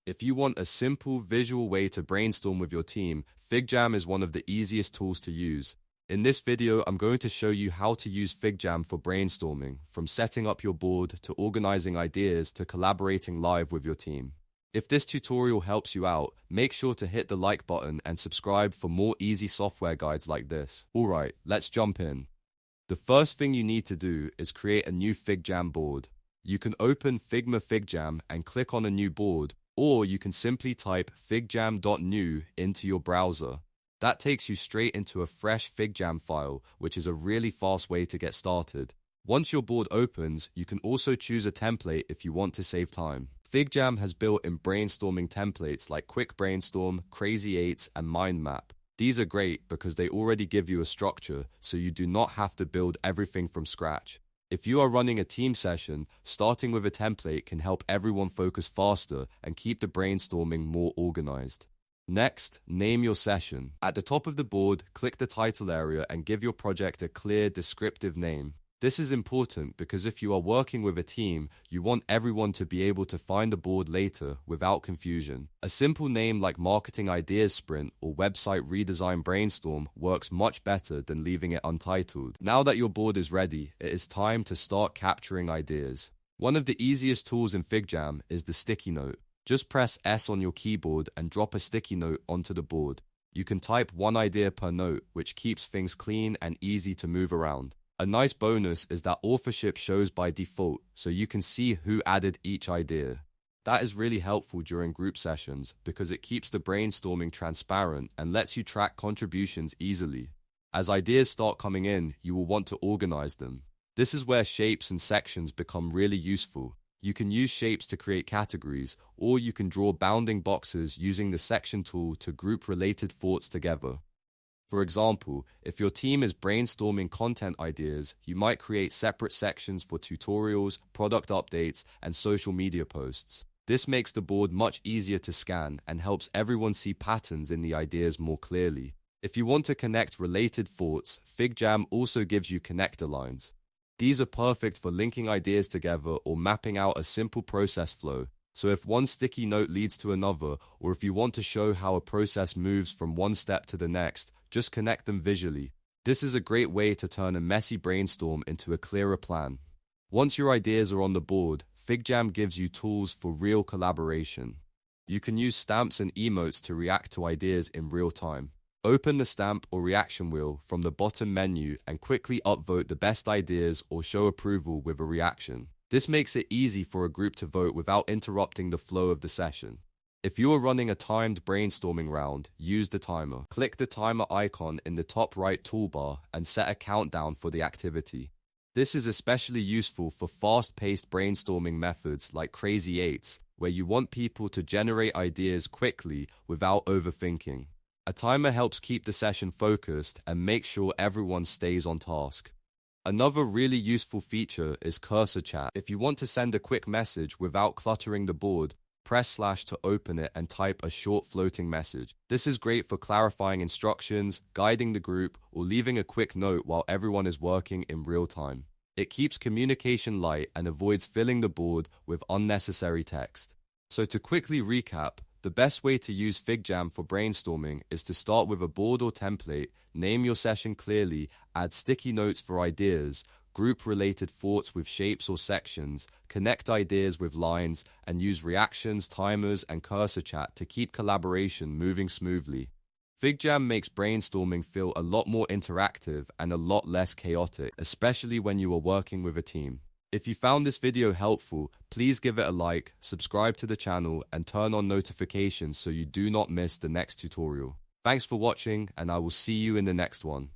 If you want a simple, visual way to brainstorm with your team, FigJam is one of the easiest tools to use. In this video, I'm going to show you how to use FigJam for brainstorming, from setting up your board to organizing ideas to collaborating live with your team. If this tutorial helps you out, make sure to hit the like button and subscribe for more easy software guides like this. Alright, let's jump in. The first thing you need to do is create a new FigJam board. You can open Figma FigJam and click on a new board, or you can simply type figjam.new into your browser. That takes you straight into a fresh FigJam file, which is a really fast way to get started. Once your board opens, you can also choose a template if you want to save time. FigJam has built-in brainstorming templates like Quick Brainstorm, Crazy 8, and Mind Map. These are great because they already give you a structure, so you do not have to build everything from scratch. If you are running a team session, starting with a template can help everyone focus faster and keep the brainstorming more organized. Next, name your session. At the top of the board, click the title area and give your project a clear, descriptive name. This is important because if you are working with a team, you want everyone to be able to find the board later without confusion. A simple name like Marketing Ideas Sprint or Website Redesign Brainstorm works much better than leaving it untitled. Now that your board is ready, it is time to start capturing ideas. One of the easiest tools in FigJam is the sticky note. Just press S on your keyboard and drop a sticky note onto the board. You can type one idea per note, which keeps things clean and easy to move around. A nice bonus is that Authorship shows by default, so you can see who added each idea. That is really helpful during group sessions because it keeps the brainstorming transparent and lets you track contributions easily. As ideas start coming in, you will want to organize them. This is where shapes and sections become really useful. You can use shapes to create categories, or you can draw bounding boxes using the section tool to group related thoughts together. For example, if your team is brainstorming content ideas, you might create separate sections for tutorials, product updates, and social media posts. This makes the board much easier to scan and helps everyone see patterns in the ideas more clearly. If you want to connect related thoughts, FigJam also gives you connector lines. These are perfect for linking ideas together or mapping out a simple process flow. So if one sticky note leads to another, or if you want to show how a process moves from one step to the next, just connect them visually. This is a great way to turn a messy brainstorm into a clearer plan. Once your ideas are on the board, FigJam gives you tools for real collaboration. You can use stamps and emotes to react to ideas in real time. Open the stamp or reaction wheel from the bottom menu and quickly upvote the best ideas or show approval with a reaction. This makes it easy for a group to vote without interrupting the flow of the session. If you are running a timed brainstorming round, use the timer. Click the timer icon in the top right toolbar and set a countdown for the activity. This is especially useful for fast-paced brainstorming methods like Crazy 8, where you want people to generate ideas quickly without overthinking. A timer helps keep the session focused and make sure everyone stays on task. Another really useful feature is cursor chat. If you want to send a quick message without cluttering the board, press / to open it and type a short floating message. This is great for clarifying instructions, guiding the group, or leaving a quick note while everyone is working in real time. It keeps communication light and avoids filling the board with unnecessary text. So to quickly recap, the best way to use FigJam for brainstorming is to start with a board or template, name your session clearly, add sticky notes for ideas, group related thoughts with shapes or sections, connect ideas with lines, and use reactions, timers, and cursor chat to keep collaboration moving smoothly. FigJam makes brainstorming feel a lot more interactive and a lot less chaotic, especially when you are working with a team. If you found this video helpful, please give it a like, subscribe to the channel, and turn on notifications so you do not miss the next tutorial. Thanks for watching, and I will see you in the next one.